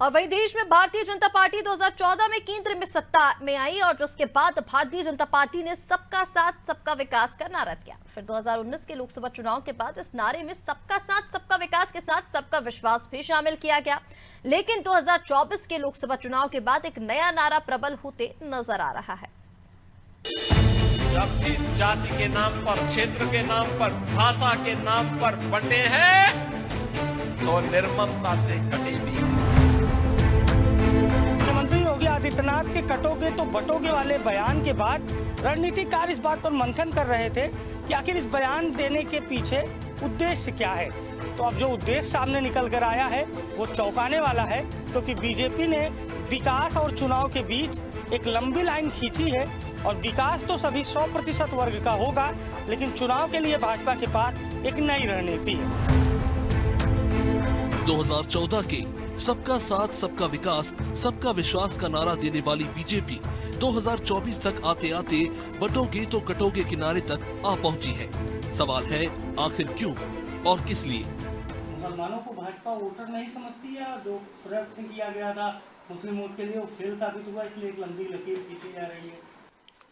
और वही देश में भारतीय जनता पार्टी 2014 में केंद्र में सत्ता में आई और उसके बाद भारतीय जनता पार्टी ने सबका साथ सबका विकास का नारा दिया। फिर 2019 के लोकसभा चुनाव के बाद इस नारे में सबका साथ सबका विकास के साथ सबका विश्वास भी शामिल किया गया। लेकिन 2024 के लोकसभा चुनाव के बाद एक नया नारा प्रबल होते नजर आ रहा है। जब भी जाति के नाम पर, क्षेत्र के नाम पर, भाषा के नाम पर बंटे हैं तो निर्ममता से कटे भी। मुख्यमंत्री योगी आदित्यनाथ के कटोगे तो बटोगे वाले बयान के बाद रणनीतिकार इस बात पर मंथन कर रहे थे कि आखिर इस बयान देने के पीछे उद्देश्य क्या है। तो अब जो उद्देश्य सामने निकल कर आया है वो चौंकाने वाला है, क्योंकि बीजेपी ने विकास और चुनाव के बीच एक लंबी लाइन खींची है। और विकास तो सभी 100% वर्ग का होगा, लेकिन चुनाव के लिए भाजपा के पास एक नई रणनीति है। 2014 के सबका साथ सबका विकास सबका विश्वास का नारा देने वाली बीजेपी 2024 तक आते आते बटोगे तो कटोगे किनारे तक आ पहुंची है। सवाल है आखिर क्यों और किस लिए। मुसलमानों को भाजपा वोटर नहीं समझती है, जो प्रयत्न किया गया था मुस्लिम वोट के लिए वो फेल साबित हुआ, इसलिए एक लंबी लकीर खींची जा रही है।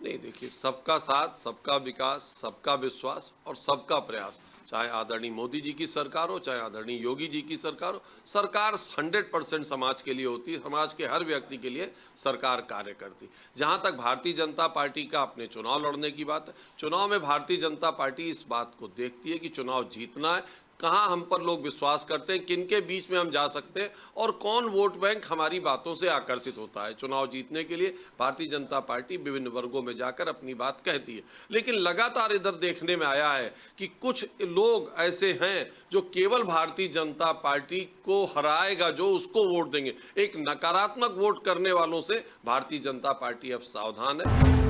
नहीं, देखिए, सबका साथ सबका विकास सबका विश्वास और सबका प्रयास, चाहे आदरणीय मोदी जी की सरकार हो चाहे आदरणीय योगी जी की सरकार हो, सरकार 100% समाज के लिए होती है। समाज के हर व्यक्ति के लिए सरकार कार्य करती। जहां तक भारतीय जनता पार्टी का अपने चुनाव लड़ने की बात है, चुनाव में भारतीय जनता पार्टी इस बात को देखती है कि चुनाव जीतना है, कहां हम पर लोग विश्वास करते हैं, किनके बीच में हम जा सकते हैं और कौन वोट बैंक हमारी बातों से आकर्षित होता है। चुनाव जीतने के लिए भारतीय जनता पार्टी विभिन्न वर्गों में जाकर अपनी बात कहती है। लेकिन लगातार इधर देखने में आया है कि कुछ लोग ऐसे हैं जो केवल भारतीय जनता पार्टी को हराएगा जो उसको वोट देंगे। एक नकारात्मक वोट करने वालों से भारतीय जनता पार्टी अब सावधान है।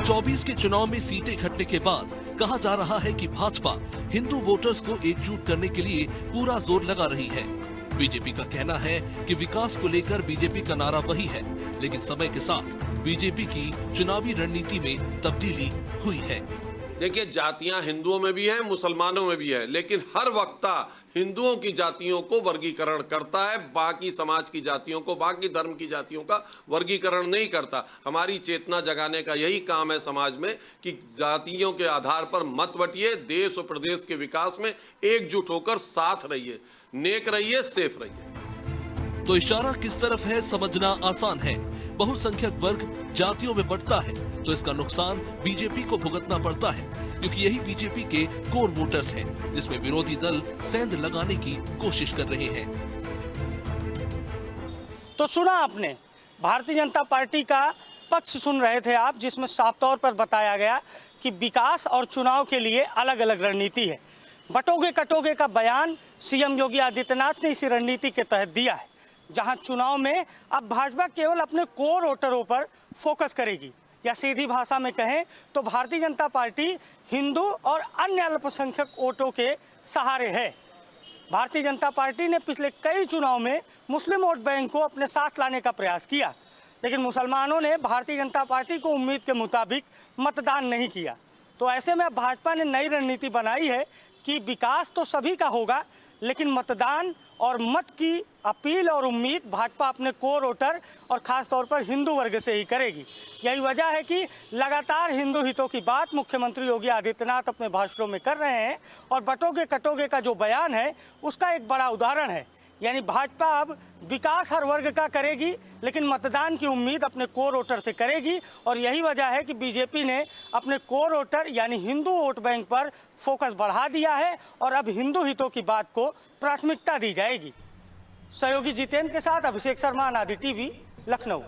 24 के चुनाव में सीटें इकट्ठे के बाद कहा जा रहा है कि भाजपा हिंदू वोटर्स को एकजुट करने के लिए पूरा जोर लगा रही है। बीजेपी का कहना है कि विकास को लेकर बीजेपी का नारा वही है, लेकिन समय के साथ बीजेपी की चुनावी रणनीति में तब्दीली हुई है। देखिए, जातियां हिंदुओं में भी है, मुसलमानों में भी है, लेकिन हर वक्ता हिंदुओं की जातियों को वर्गीकरण करता है, बाकी समाज की जातियों को, बाकी धर्म की जातियों का वर्गीकरण नहीं करता। हमारी चेतना जगाने का यही काम है समाज में कि जातियों के आधार पर मत बटिए, देश और प्रदेश के विकास में एकजुट होकर साथ रहिए, नेक रहिए, सेफ रहिए। तो इशारा किस तरफ है समझना आसान है। बहुसंख्यक वर्ग जातियों में बढ़ता है तो इसका नुकसान बीजेपी को भुगतना पड़ता है, क्योंकि यही बीजेपी के कोर वोटर्स हैं, जिसमें विरोधी दल सेंध लगाने की कोशिश कर रहे हैं। तो सुना आपने, भारतीय जनता पार्टी का पक्ष सुन रहे थे आप, जिसमें साफ तौर पर बताया गया कि विकास और चुनाव के लिए अलग अलग रणनीति है। बटोगे कटोगे का बयान सीएम योगी आदित्यनाथ ने इसी रणनीति के तहत दिया है, जहां चुनाव में अब भाजपा केवल अपने कोर वोटरों पर फोकस करेगी, या सीधी भाषा में कहें तो भारतीय जनता पार्टी हिंदू और अन्य अल्पसंख्यक वोटों के सहारे है। भारतीय जनता पार्टी ने पिछले कई चुनाव में मुस्लिम वोट बैंक को अपने साथ लाने का प्रयास किया, लेकिन मुसलमानों ने भारतीय जनता पार्टी को उम्मीद के मुताबिक मतदान नहीं किया। तो ऐसे में भाजपा ने नई रणनीति बनाई है कि विकास तो सभी का होगा, लेकिन मतदान और मत की अपील और उम्मीद भाजपा अपने कोर वोटर और खास तौर पर हिंदू वर्ग से ही करेगी। यही वजह है कि लगातार हिंदू हितों की बात मुख्यमंत्री योगी आदित्यनाथ अपने भाषणों में कर रहे हैं, और बटोगे कटोगे का जो बयान है उसका एक बड़ा उदाहरण है। यानी भाजपा अब विकास हर वर्ग का करेगी, लेकिन मतदान की उम्मीद अपने कोर वोटर से करेगी। और यही वजह है कि बीजेपी ने अपने कोर वोटर यानी हिंदू वोट बैंक पर फोकस बढ़ा दिया है, और अब हिंदू हितों की बात को प्राथमिकता दी जाएगी। सहयोगी जितेंद्र के साथ अभिषेक शर्मा, अनादि टीवी, लखनऊ।